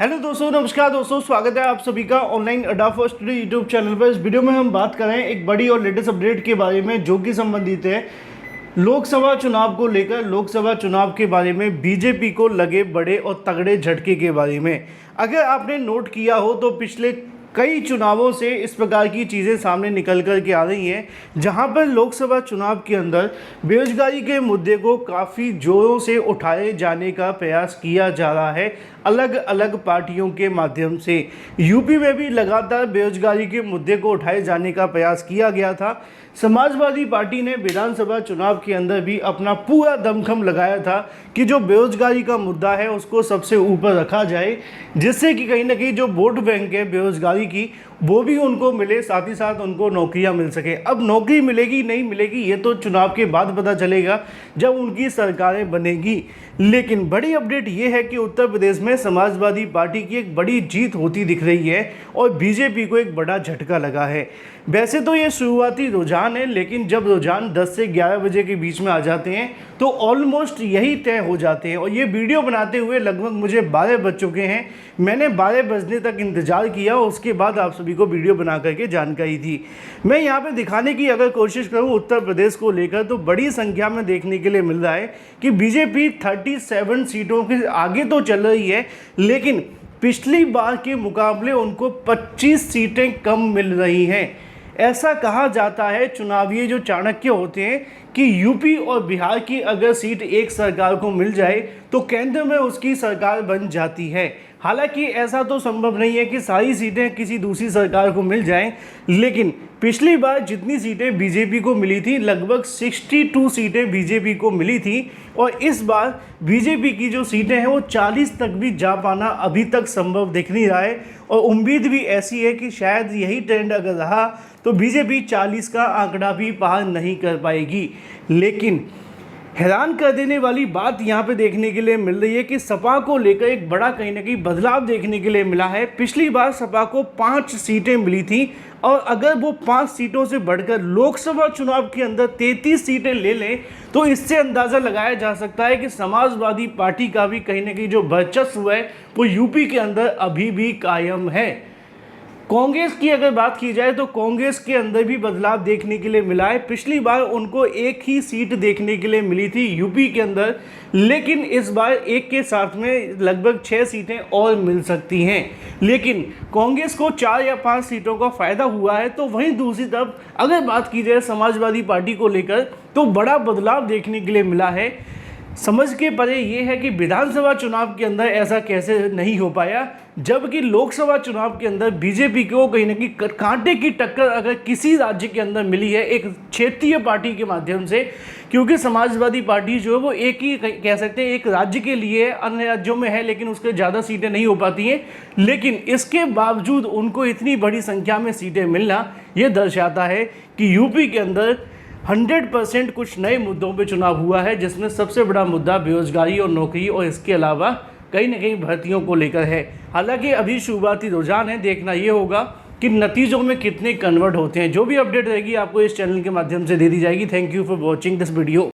Hello दोस्तों, नमस्कार दोस्तों, स्वागत है आप सभी का ऑनलाइन अड्डा फॉर स्टडी यूट्यूब चैनल पर। इस वीडियो में हम बात कर रहे हैं एक बड़ी और लेटेस्ट अपडेट के बारे में जो कि संबंधित है लोकसभा चुनाव को लेकर। लोकसभा चुनाव के बारे में बीजेपी को लगे बड़े और तगड़े झटके के बारे में। अगर आपने नोट किया हो तो पिछले कई चुनावों से इस प्रकार की चीज़ें सामने निकल कर के आ रही हैं, जहां पर लोकसभा चुनाव के अंदर बेरोजगारी के मुद्दे को काफ़ी जोरों से उठाए जाने का प्रयास किया जा रहा है अलग अलग पार्टियों के माध्यम से। यूपी में भी लगातार बेरोजगारी के मुद्दे को उठाए जाने का प्रयास किया गया था। समाजवादी पार्टी ने विधानसभा चुनाव के अंदर भी अपना पूरा दमखम लगाया था कि जो बेरोजगारी का मुद्दा है उसको सबसे ऊपर रखा जाए, जिससे कि कहीं ना कहीं जो वोट बैंक है बेरोजगारी की वो भी उनको मिले, साथ ही साथ उनको नौकरियां मिल सके। अब नौकरी मिलेगी नहीं मिलेगी ये तो चुनाव के बाद पता चलेगा जब उनकी सरकारें बनेगी। लेकिन बड़ी अपडेट ये है कि उत्तर प्रदेश में समाजवादी पार्टी की एक बड़ी जीत होती दिख रही है और बीजेपी को एक बड़ा झटका लगा है। वैसे तो ये शुरुआती रुझान है, लेकिन जब रुझान 10 से 11 बजे के बीच में आ जाते हैं तो ऑलमोस्ट यही तय हो जाते हैं। और ये वीडियो बनाते हुए लगभग मुझे 12 बज चुके हैं। मैंने 12 बजने तक इंतजार किया, उसके बाद आप सभी को वीडियो बना करके जानकारी दी। मैं यहाँ पे दिखाने की अगर कोशिश करूँ उत्तर प्रदेश को लेकर तो बड़ी संख्या में देखने के लिए मिल रहा है कि बीजेपी 37 सीटों के आगे तो चल रही है, लेकिन पिछली बार के मुकाबले उनको 25 सीटें कम मिल रही हैं। ऐसा कहा जाता है, चुनावी जो चाणक्य होते हैं, कि यूपी और बिहार की अगर सीट एक सरकार को मिल जाए तो केंद्र में उसकी सरकार बन जाती है। हालांकि ऐसा तो संभव नहीं है कि सारी सीटें किसी दूसरी सरकार को मिल जाएं, लेकिन पिछली बार जितनी सीटें बीजेपी को मिली थी लगभग 62 सीटें बीजेपी को मिली थी, और इस बार बीजेपी की जो सीटें हैं वो 40 तक भी जा पाना अभी तक संभव दिख नहीं रहा है। और उम्मीद भी ऐसी है कि शायद यही ट्रेंड अगर रहा तो बीजेपी 40 का आंकड़ा भी पार नहीं कर पाएगी। लेकिन हैरान कर देने वाली बात यहाँ पे देखने के लिए मिल रही है कि सपा को लेकर एक बड़ा कहीं ना कहीं बदलाव देखने के लिए मिला है। पिछली बार सपा को 5 सीटें मिली थी, और अगर वो 5 सीटों से बढ़कर लोकसभा चुनाव के अंदर 33 सीटें ले लें तो इससे अंदाज़ा लगाया जा सकता है कि समाजवादी पार्टी का भी कहीं ना कहीं जो वर्चस्व है वो यूपी के अंदर अभी भी कायम है। कांग्रेस की अगर बात की जाए तो कांग्रेस के अंदर भी बदलाव देखने के लिए मिला है। पिछली बार उनको एक ही सीट देखने के लिए मिली थी यूपी के अंदर, लेकिन इस बार एक के साथ में लगभग 6 सीटें और मिल सकती हैं। लेकिन कांग्रेस को 4 या 5 सीटों का फायदा हुआ है। तो वहीं दूसरी तरफ अगर बात की जाए समाजवादी पार्टी को लेकर तो बड़ा बदलाव देखने के लिए मिला है। समझ के परे ये है कि विधानसभा चुनाव के अंदर ऐसा कैसे नहीं हो पाया, जबकि लोकसभा चुनाव के अंदर बीजेपी को कहीं ना कहीं कांटे की टक्कर अगर किसी राज्य के अंदर मिली है एक क्षेत्रीय पार्टी के माध्यम से, क्योंकि समाजवादी पार्टी जो है वो एक ही कह सकते हैं एक राज्य के लिए अन्य राज्यों में है, लेकिन उसके ज़्यादा सीटें नहीं हो पाती हैं। लेकिन इसके बावजूद उनको इतनी बड़ी संख्या में सीटें मिलना ये दर्शाता है कि यूपी के अंदर 100% कुछ नए मुद्दों पे चुनाव हुआ है, जिसमें सबसे बड़ा मुद्दा बेरोजगारी और नौकरी और इसके अलावा कहीं ना कहीं भर्तियों को लेकर है। हालांकि अभी शुरुआती रुझान है, देखना ये होगा कि नतीजों में कितने कन्वर्ट होते हैं। जो भी अपडेट रहेगी आपको इस चैनल के माध्यम से दे दी जाएगी। Thank you for watching this video.